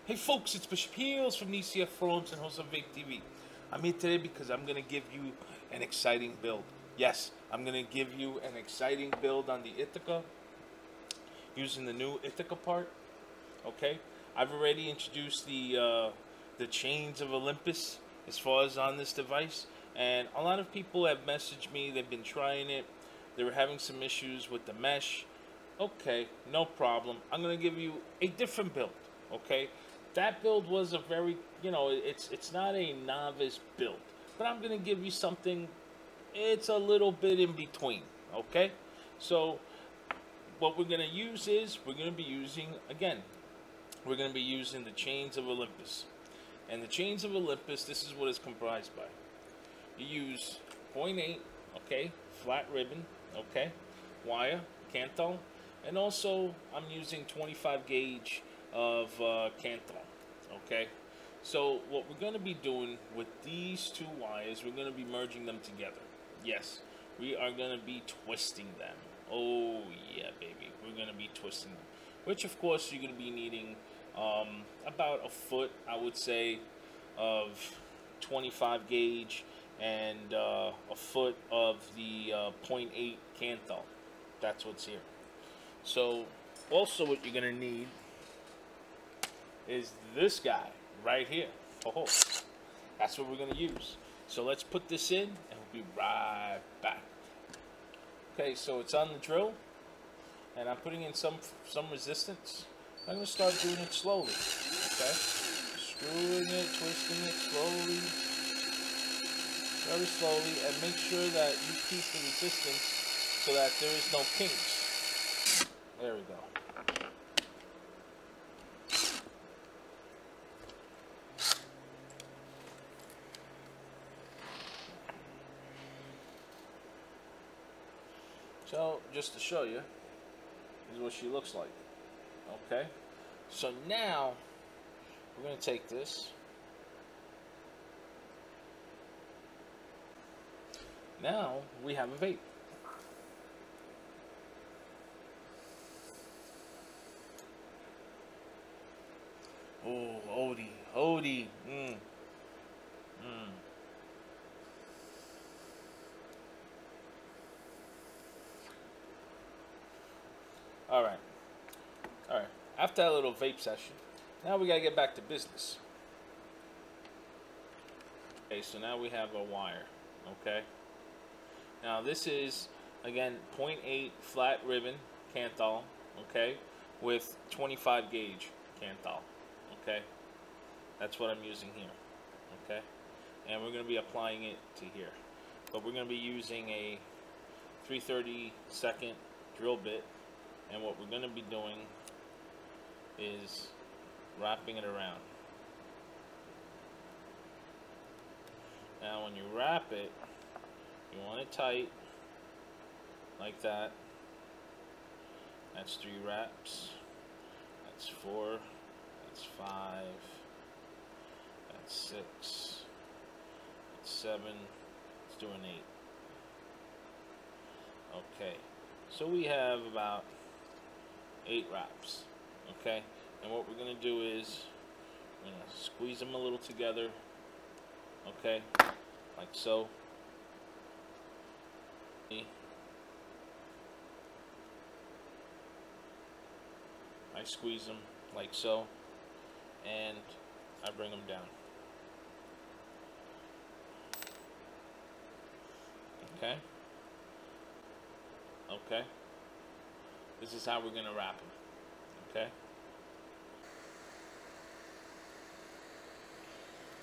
Hey folks, it's Bishopheals from ECF Forums and host of Vape TV. I'm here today because I'm going to give you an exciting build. Yes, I'm going to give you an exciting build on the Ithaka using the new Ithaka part. Okay, I've already introduced the Chains of Olympus as far as on this device, and a lot of people have messaged me. They've been trying it. They were having some issues with the mesh. Okay, no problem. I'm going to give you a different build. Okay, that build was a very, it's not a novice build, but I'm going to give you something, it's a little bit in between. Okay, so what we're going to use is, we're going to be using the Chains of Olympus. And the Chains of Olympus, this is what it's comprised by. You use 0.8, okay, flat ribbon, okay, wire, Canthal, and also I'm using 25 gauge of Canthal, okay. So what we're going to be doing with these two wires, we're going to be merging them together. Yes, we are going to be twisting them. Oh yeah, baby, we're going to be twisting them, which of course you're going to be needing about a foot, I would say, of 25 gauge and a foot of the 0.8 Canthal. That's what's here. So also what you're going to need is this guy right here. Oh, that's what we're going to use. So let's put this in and we'll be right back. Okay, so it's on the drill and I'm putting in some resistance. I'm going to start doing it slowly. Okay, screwing it, twisting it slowly, very slowly, and make sure that you keep the resistance so that there is no kinks. There we go. So, just to show you, this is what she looks like. Okay? So now, we're going to take this. Now, we have a vape. Oh, Odie. Alright. After that little vape session, now we gotta get back to business. Okay, so now we have a wire. Okay. Now this is, again, 0.8 flat ribbon Canthal, okay, with 25 gauge Canthal. Okay. That's what I'm using here. Okay. And we're going to be applying it to here. But we're going to be using a 3/32 drill bit. And what we're going to be doing is wrapping it around. Now when you wrap it, you want it tight, like that. That's 3 wraps. That's 4. That's 5. That's 6. That's 7. Let's do an 8. Okay. So we have about 8 wraps. Okay. And what we're going to do is we're going to squeeze them a little together. Okay. Like so. I squeeze them like so, and I bring them down. Okay. Okay. This is how we're going to wrap them. Okay.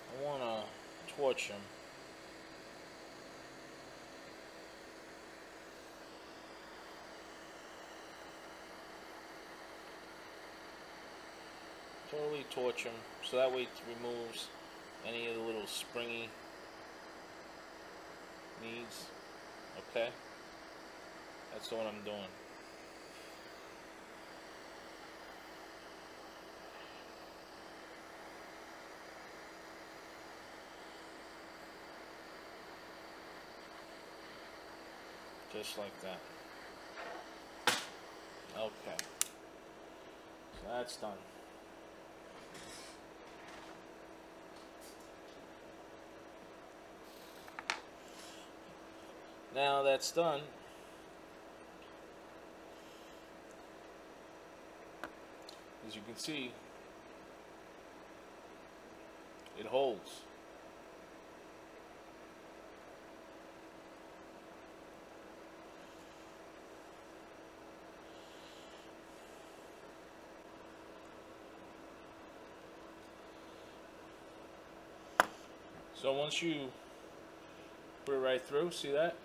I want to torch them. Totally torch them, so that way it removes any of the little springy needs. Okay, that's what I'm doing. Just like that. Okay, so that's done. Now that's done, as you can see, it holds. So once you put it right through, see that?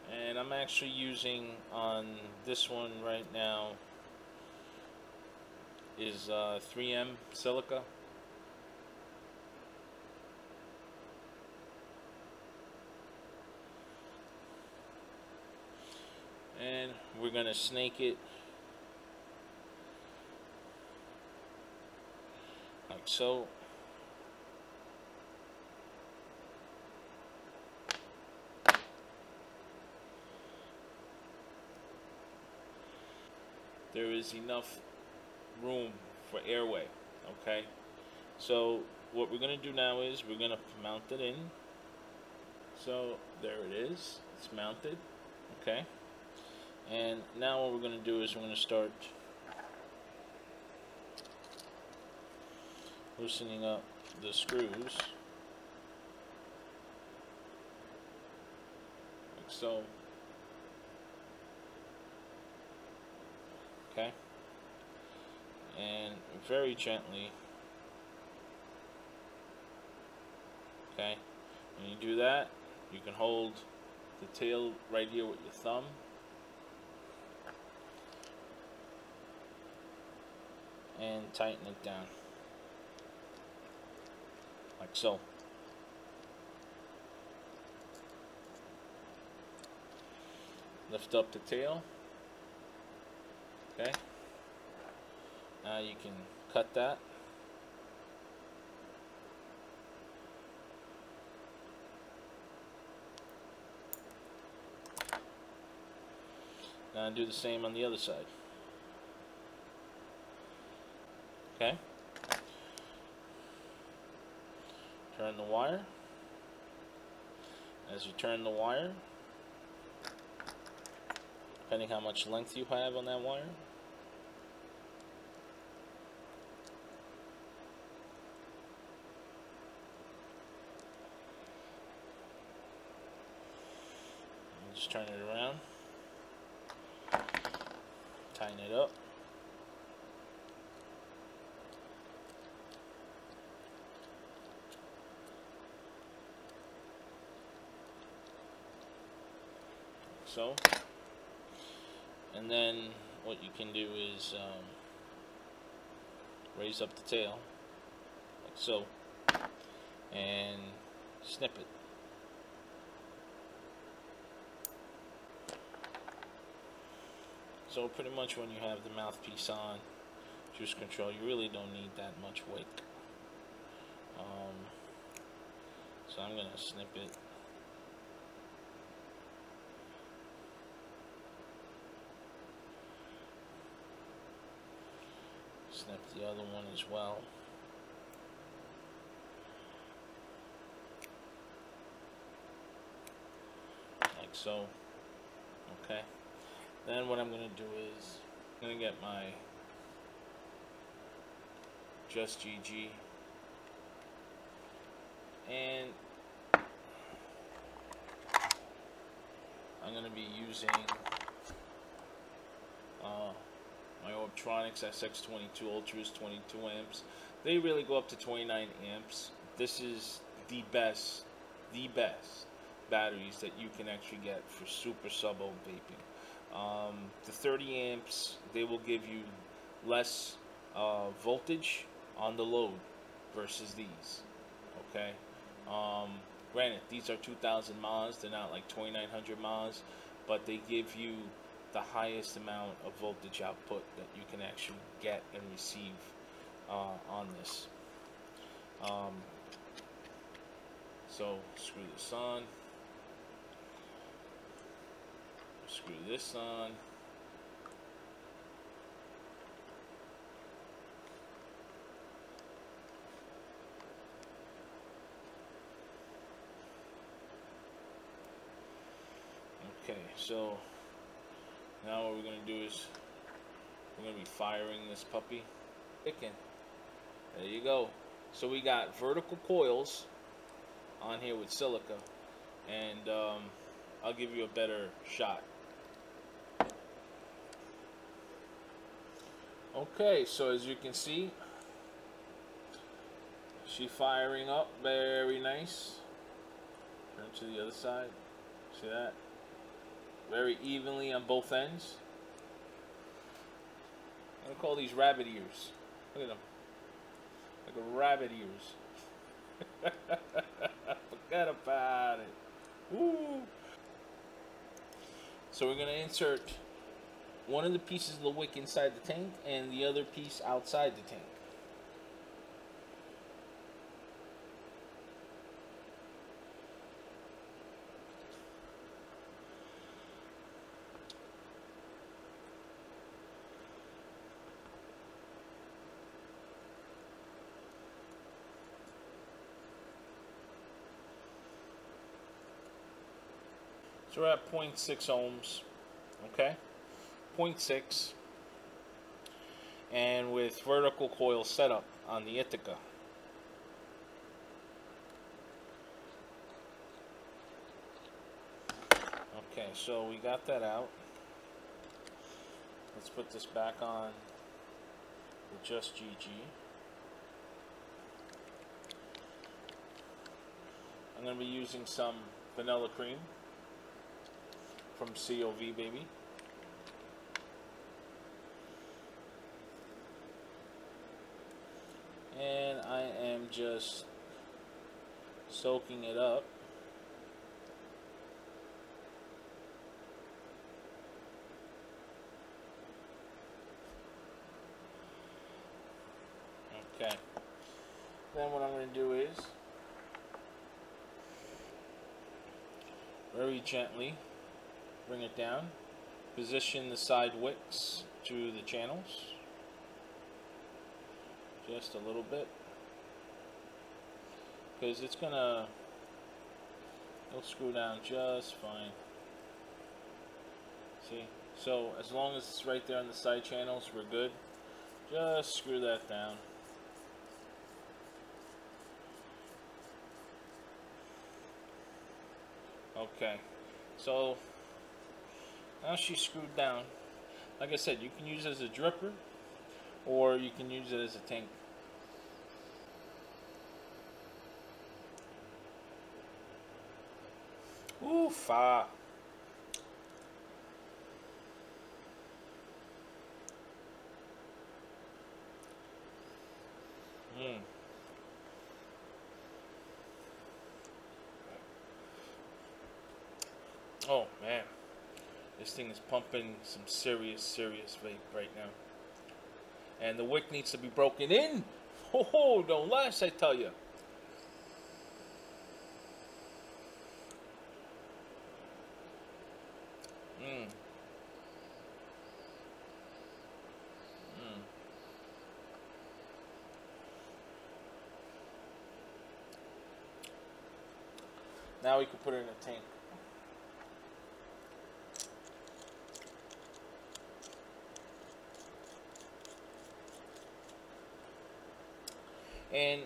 And I'm actually using on this one right now is 3M silica. And we're gonna snake it like so. There is enough room for airway, okay? So what we're gonna do now is we're gonna mount it in. So there it is, it's mounted, okay? And now what we're gonna do is we're gonna start loosening up the screws, like so. Okay, and very gently. Okay, when you do that, you can hold the tail right here with your thumb. And tighten it down. Like so. Lift up the tail. Okay. Now you can cut that. Now do the same on the other side. Okay. Turn the wire. As you turn the wire, depending how much length you have on that wire, just turn it around, tighten it up. So, and then what you can do is raise up the tail, like so, and snip it. So pretty much when you have the mouthpiece on, juice control, you really don't need that much wick. So I'm going to snip it. Snip the other one as well. Like so. Okay. Then what I'm going to do is I'm going to get my Just GG, and I'm going to be using my Orbtronics SX22 Ultras, 22 amps. They really go up to 29 amps. This is the best batteries that you can actually get for super sub-ohm vaping. The 30 amps, they will give you less voltage on the load versus these. Okay. Granted, these are 2,000 mAh. They're not like 2,900 mAh, but they give you the highest amount of voltage output that you can actually get and receive on this. So screw this on. Screw this on. so now what we're going to do is we're going to be firing this puppy. Picking. There you go. So we got vertical coils on here with silica, and I'll give you a better shot. Okay, so as you can see, she firing up very nice. Turn to the other side. See that? Very evenly on both ends. I'm gonna call these rabbit ears. Look at them. Like a rabbit ears. Forget about it. Woo! So we're gonna insert one of the pieces of the wick inside the tank and the other piece outside the tank. So we're at 0.6 ohms, okay? 0.6, and with vertical coil setup on the Ithaka. Okay, so we got that out. Let's put this back on with just GG. I'm going to be using some vanilla cream from COV, baby. And I am just soaking it up. Okay. Then what I'm going to do is very gently bring it down, position the side wicks to the channels, just a little bit, because it'll screw down just fine. See? So as long as it's right there on the side channels, we're good. Just screw that down. Okay, so now she's screwed down. Like I said, you can use it as a dripper, or you can use it as a tank. Oof, ah. Oh man, this thing is pumping some serious vape right now. And the wick needs to be broken in. Oh, don't last, I tell you. Now we can put it in a tank. And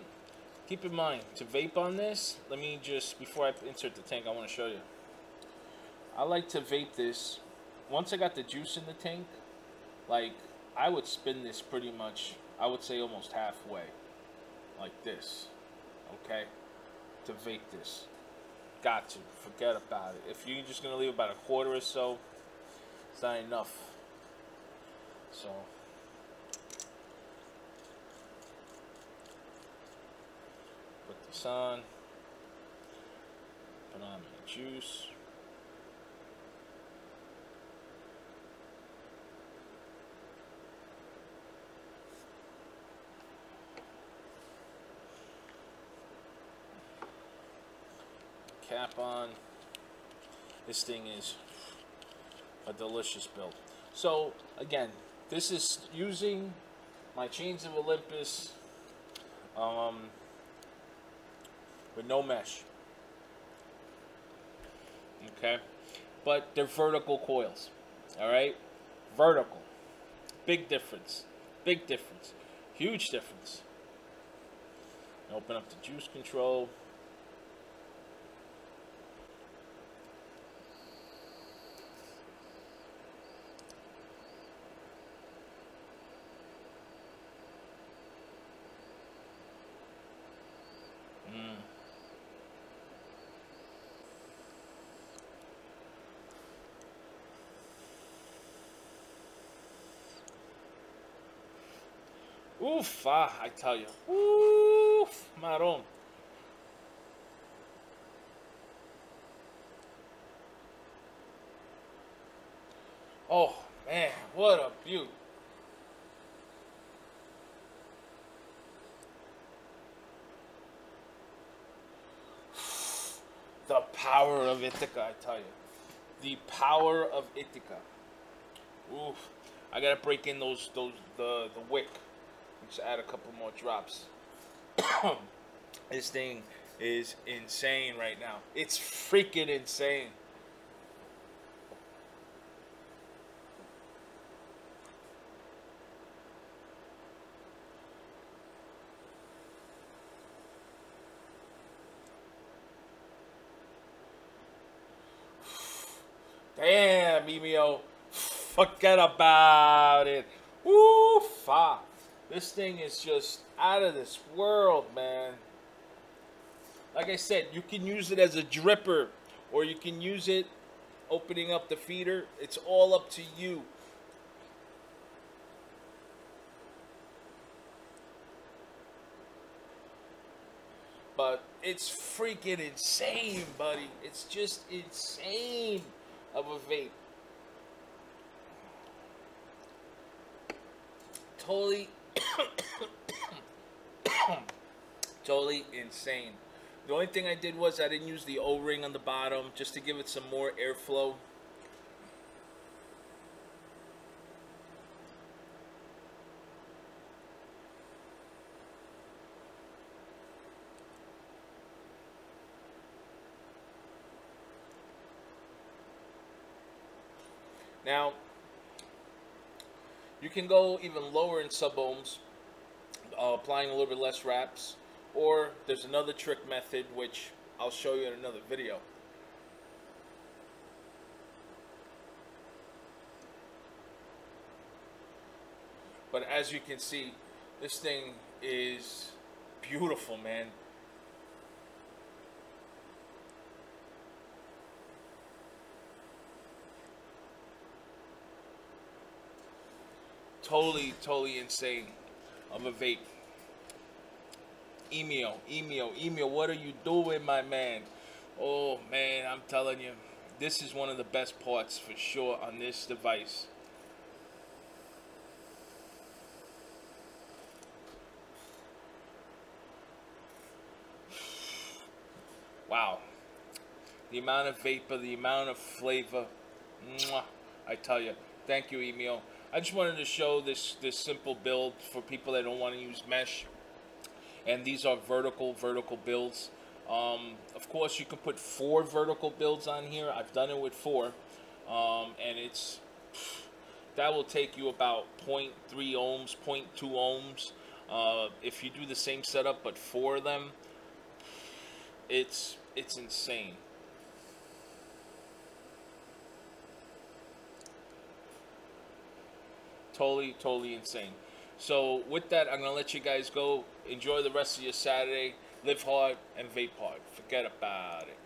keep in mind, to vape on this, let me just, before I insert the tank, I want to show you. I like to vape this. Once I got the juice in the tank, like, I would spin this pretty much, I would say almost halfway. Like this. Okay? To vape this. Got to. Forget about it. If you're just going to leave about a quarter or so, it's not enough. So put this on. Put on the juice. Cap on. This thing is a delicious build. So again, this is using my Chains of Olympus with no mesh. Okay, but they're vertical coils. All right, vertical, big difference, big difference, huge difference. Open up the juice control. Oof, I tell you. Oof, marón. Oh, man, what a beaut. The power of Ithaka, I tell you. The power of Ithaka. Oof. I gotta break in the wick. Just add a couple more drops. This thing is insane right now. It's freaking insane. Damn, Emio. Forget about it. Woo, fuck. This thing is just out of this world, man. Like I said, you can use it as a dripper, or you can use it opening up the feeder. It's all up to you. But it's freaking insane, buddy. It's just insane of a vape. Totally totally insane. The only thing I did was I didn't use the O-ring on the bottom just to give it some more airflow. Now, you can go even lower in sub-ohms, applying a little bit less wraps, or there's another trick method which I'll show you in another video. But as you can see, this thing is beautiful, man. Totally insane of a vape. Emio, what are you doing, my man? Oh, man, I'm telling you, this is one of the best parts for sure on this device. Wow. The amount of vapor, the amount of flavor. Mwah, I tell you. Thank you, Emio. I just wanted to show this simple build for people that don't want to use mesh. And these are vertical builds. Of course, you can put 4 vertical builds on here. I've done it with 4. And that will take you about 0.3 ohms, 0.2 ohms. If you do the same setup but 4 of them, it's insane. Totally insane. So with that, I'm gonna let you guys go. Enjoy the rest of your Saturday. Live hard and vape hard. Forget about it.